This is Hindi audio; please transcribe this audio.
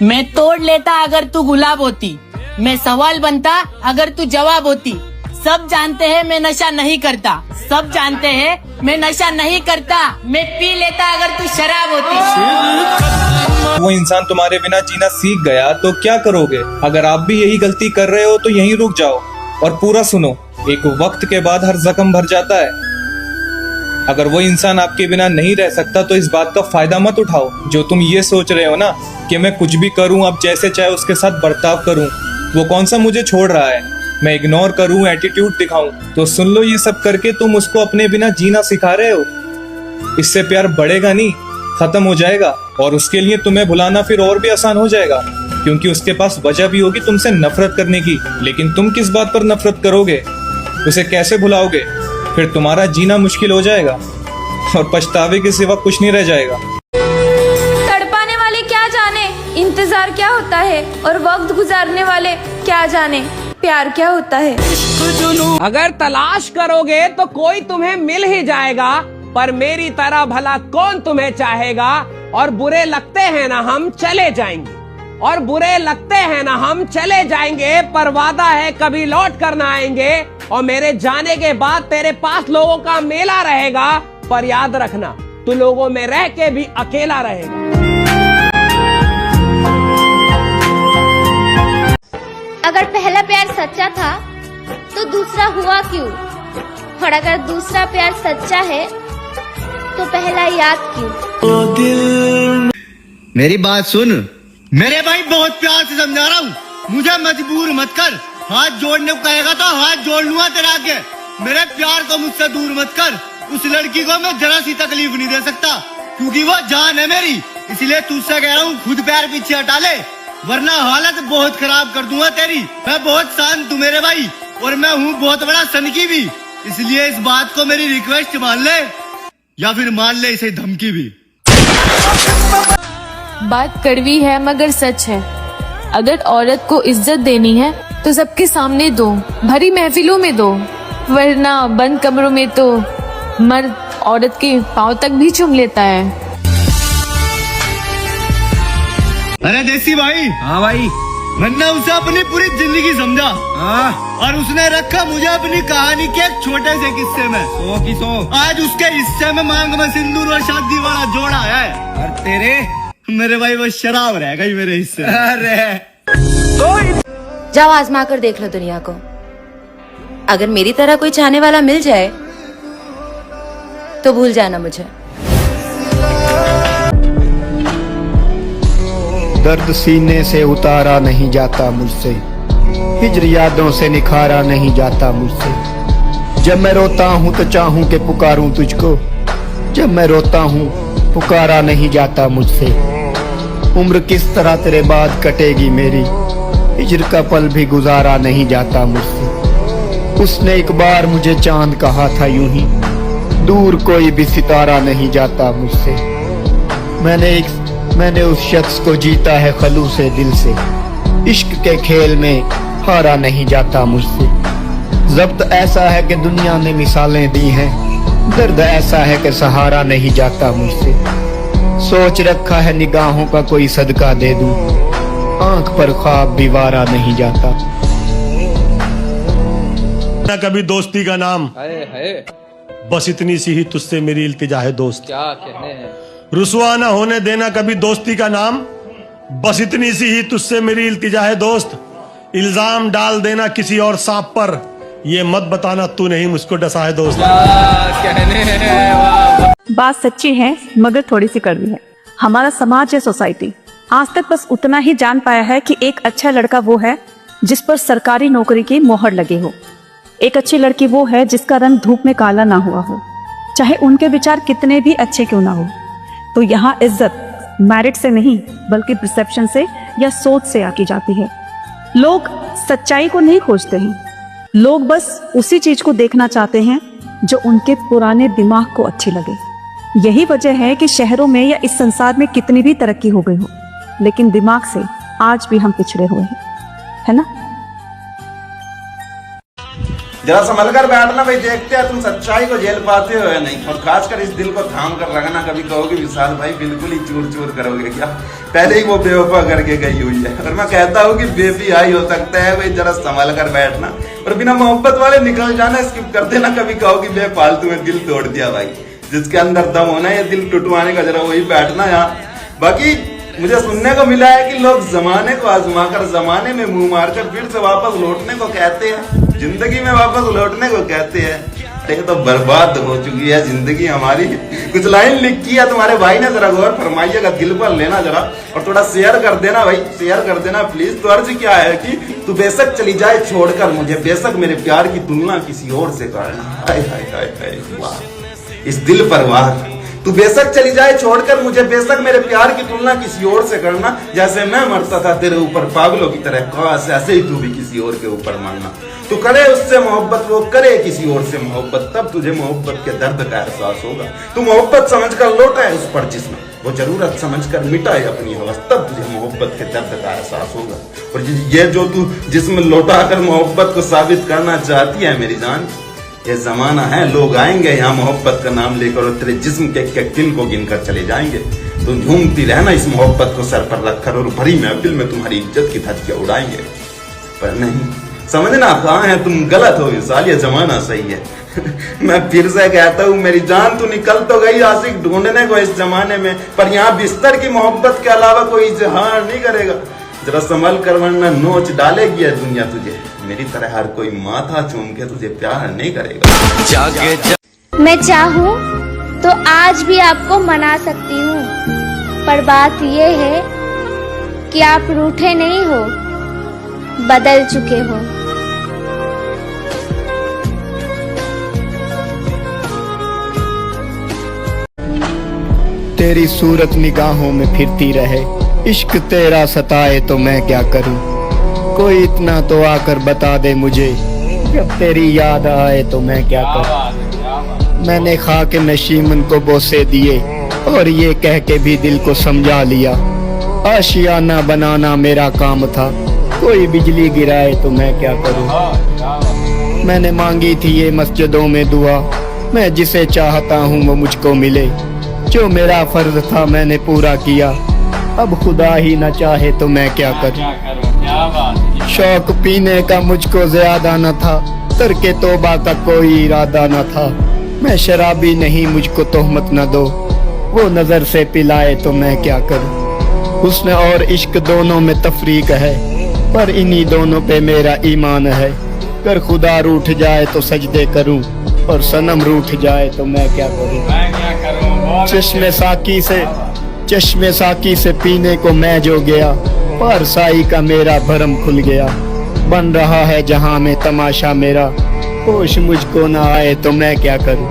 मैं तोड़ लेता अगर तू गुलाब होती, मैं सवाल बनता अगर तू जवाब होती। सब जानते हैं मैं नशा नहीं करता, सब जानते हैं मैं नशा नहीं करता। मैं पी लेता अगर तू शराब होती। वो इंसान तुम्हारे बिना जीना सीख गया तो क्या करोगे? अगर आप भी यही गलती कर रहे हो तो यहीं रुक जाओ और पूरा सुनो। एक वक्त के बाद हर जख्म भर जाता है। अगर वो इंसान आपके बिना नहीं रह सकता तो इस बात का फायदा मत उठाओ। जो तुम ये सोच रहे हो ना कि मैं कुछ भी करूं, अब जैसे चाहे उसके साथ बर्ताव करूं, वो कौन सा मुझे छोड़ रहा है, मैं इग्नोर करूं, एटीट्यूड दिखाऊं, तो सुन लो, ये सब करके तुम उसको अपने बिना जीना सिखा रहे हो। इससे प्यार बढ़ेगा नहीं, खत्म हो जाएगा। और उसके लिए तुम्हें भुलाना फिर और भी आसान हो जाएगा, क्योंकि उसके पास वजह भी होगी तुमसे नफरत करने की। लेकिन तुम किस बात पर नफरत करोगे? उसे कैसे भुलाओगे? फिर तुम्हारा जीना मुश्किल हो जाएगा और पछतावे के सिवा कुछ नहीं रह जाएगा। तड़पाने वाले क्या जाने इंतजार क्या होता है, और वक्त गुजारने वाले क्या जाने प्यार क्या होता है। अगर तलाश करोगे तो कोई तुम्हें मिल ही जाएगा, पर मेरी तरह भला कौन तुम्हें चाहेगा। और बुरे लगते हैं ना हम चले जाएंगे, और बुरे लगते हैं ना हम चले जाएंगे, पर वादा है कभी लौट कर ना आएंगे। और मेरे जाने के बाद तेरे पास लोगों का मेला रहेगा, पर याद रखना तू लोगों में रह के भी अकेला रहेगा। अगर पहला प्यार सच्चा था तो दूसरा हुआ क्यों, और अगर दूसरा प्यार सच्चा है तो पहला याद क्यों। मेरी बात सुन मेरे भाई, बहुत प्यार से समझा रहा हूँ, मुझे मजबूर मत कर। हाथ जोड़ने को कहेगा तो हाथ जोड़ लूंगा तेरा आगे। मेरे प्यार को मुझसे दूर मत कर। उस लड़की को मैं जरा सी तकलीफ नहीं दे सकता, क्योंकि वो जान है मेरी। इसलिए तुझसे कह रहा हूँ, खुद पैर पीछे हटा ले, वरना हालत बहुत खराब कर दूंगा तेरी। मैं बहुत शांत हूँ मेरे भाई, और मैं हूँ बहुत बड़ा सनकी भी। इसलिए इस बात को मेरी रिक्वेस्ट मान ले, या फिर मान ले इसे धमकी भी। बात कड़वी है मगर सच है। अगर औरत को इज्जत देनी है तो सबके सामने दो, भरी महफिलों में दो, वरना बंद कमरों में तो मर्द औरत के पांव तक भी चूम लेता है। अरे देसी भाई। हाँ भाई। मैंने उसे अपनी पूरी जिंदगी समझा। हाँ। और उसने रखा मुझे अपनी कहानी के एक छोटे से किस्से में। 100 की 100। आज उसके हिस्से में मांग में सिंदूर और शादी वाला जोड़ा है। और तेरे मेरे भाई वो शराब रह गई मेरे हिस्से। अरे जाओ आजमा कर देख लो दुनिया को। अगर मेरी तरह कोई चाहने वाला मिल जाए तो भूल जाना मुझे। दर्द सीने से उतारा नहीं जाता मुझसे, हिजर यादों से निखारा नहीं जाता मुझसे। जब मैं रोता हूँ तो चाहूँ कि पुकारूं तुझको, जब मैं रोता हूँ पुकारा नहीं जाता मुझसे। उम्र किस तरह तेरे बाद कटेगी मेरी, हिजर का पल भी गुजारा नहीं जाता मुझसे। उसने एक बार मुझे चांद कहा था यूं ही, दूर कोई भी सितारा नहीं जाता मुझसे। मैंने उस शख्स को जीता है खलूस दिल से, इश्क के खेल में हारा नहीं जाता मुझसे। ज़ब्त ऐसा है कि दुनिया ने मिसालें दी हैं, दर्द ऐसा है कि सहारा नहीं जाता मुझसे। सोच रखा है निगाहों का कोई सदका दे दूं, आंख पर ख्वाब भी वारा नहीं जाता। ना कभी दोस्ती का नाम, बस इतनी सी ही तुझसे मेरी इल्तिजा है दोस्त। क्या कहने हैं? रुसवा ना होने देना कभी दोस्ती का नाम, बस इतनी सी ही तुझसे मेरी इल्तिजा है दोस्त। इल्जाम डाल देना किसी और सांप पर, ये मत बताना तू नहीं मुझको डसा है दोस्त। कहने हैं। बात सच्ची है मगर थोड़ी सी कड़वी है। हमारा समाज या सोसाइटी आज तक बस उतना ही जान पाया है कि एक अच्छा लड़का वो है जिस पर सरकारी नौकरी की मोहर लगे हो। एक अच्छी लड़की वो है जिसका रंग धूप में काला ना हुआ हो, चाहे उनके विचार कितने भी अच्छे क्यों ना हो। तो यहाँ इज्जत मैरिट से नहीं बल्कि परसेप्शन से या सोच से आकी जाती है। लोग सच्चाई को नहीं खोजते हैं, लोग बस उसी चीज को देखना चाहते हैं जो उनके पुराने दिमाग को अच्छी लगे। यही वजह है कि शहरों में या इस संसार में कितनी भी तरक्की हो गई हो, लेकिन दिमाग से आज भी हम पिछड़े हुए हैं, है ना। जरा संभल कर बैठना भाई, देखते हैं तुम सच्चाई को झेल पाते हो या नहीं। और खासकर इस दिल को थाम कर रखना, कभी कहोगे विशाल भाई बिल्कुल ही चूर चूर करोगे क्या, पहले ही वो बेवफा करके गई हुई है। और मैं कहता हूँ कि बेबी हो सकता है भाई, जरा संभल कर बैठना और बिना मोहब्बत वाले निकल जाना, स्किप कर देना। कभी कहोगे बेफालतू में दिल तोड़ दिया भाई, जिसके अंदर दम होना है दिल टुटवाने का, जरा वही बैठना यहाँ। बाकी मुझे सुनने को मिला है कि लोग जमाने को आजमा कर जमाने में मुंह मारकर फिर से वापस लौटने को कहते हैं, जिंदगी में वापस लौटने को कहते हैं। अरे तो बर्बाद हो चुकी है जिंदगी हमारी। कुछ लाइन लिखी है तुम्हारे भाई ने, जरा गौर फरमाइएगा, दिल पर लेना जरा, और थोड़ा शेयर कर देना भाई, शेयर कर देना प्लीज। तो अर्ज क्या है कि तू बेशक चली जाए छोड़कर मुझे, बेशक मेरे प्यार की तुलना किसी और से करना। हाय हाय हाय हाय, वाह इस दिल पर वाह। तू बेशक चली जाए छोड़कर मुझे, बेशक मेरे प्यार की तुलना किसी और से करना। जैसे मैं मरता था तेरे ऊपर पागलों की तरह, काश ऐसे ही तू भी किसी और के ऊपर मरना। तू करे उससे मोहब्बत, वो करे किसी और से मोहब्बत, तब तुझे मोहब्बत के दर्द का एहसास होगा। तू मोहब्बत समझकर लौटा है उस पर जिस्म, वो जरूरत समझकर मिटाए अपनी हवस, तब तुझे मोहब्बत के दर्द का एहसास होगा। और ये जो तू जिस्म लौटा कर मोहब्बत को साबित करना चाहती है मेरी जान, ये जमाना है, लोग आएंगे यहाँ मोहब्बत का नाम लेकर और तेरे जिस्म के दिन को गिनकर चले जाएंगे। तो झूमती रहना इस मोहब्बत को सर पर रखकर, और भरी महफिल में तुम्हारी इज्जत की धज्जियां उड़ाएंगे। पर नहीं, समझना कहाँ है तुम, गलत हो विशाल, ये जमाना सही है। मैं फिर से कहता हूँ मेरी जान, तू निकल तो गई आशिक ढूंढने को इस जमाने में, पर यहाँ बिस्तर की मोहब्बत के अलावा कोई इजहार नहीं करेगा। जरा संभल कर वरना नोच डालेगी है दुनिया तुझे, मेरी तरह हर कोई माथा चूम के तुझे प्यार नहीं करेगा। मैं चाहूँ तो आज भी आपको मना सकती हूँ, पर बात ये है कि आप रूठे नहीं हो, बदल चुके हो। तेरी सूरत निगाहों में फिरती रहे, इश्क तेरा सताए तो मैं क्या करूं। कोई इतना तो आकर बता दे मुझे, जब तेरी याद आए तो मैं क्या करूं। मैंने खाक नशीमन को बोसे दिए और ये कह के भी दिल को समझा लिया। आशियाना बनाना मेरा काम था, कोई बिजली गिराए तो मैं क्या करूं। मैंने मांगी थी ये मस्जिदों में दुआ, मैं जिसे चाहता हूँ वो मुझको मिले। जो मेरा फर्ज था मैंने पूरा किया, अब खुदा ही न चाहे तो मैं क्या करूं। शौक पीने का मुझको ज्यादा न था, तरके तौबा का कोई इरादा न था। मैं शराबी नहीं, मुझको तोहमत न दो, वो नजर से पिलाए तो मैं क्या करूं। हुस्न और इश्क दोनों में तफरीक है, पर इन्हीं दोनों पे मेरा ईमान है। कर खुदा रूठ जाए तो सजदे करूं, और सनम रूठ जाए तो मैं क्या करूं। चश्मे साकी से पीने को मैं जो गया, पर साई का मेरा भरम खुल गया। बन रहा है जहां में तमाशा मेरा, होश मुझको ना आए तो मैं क्या करूं।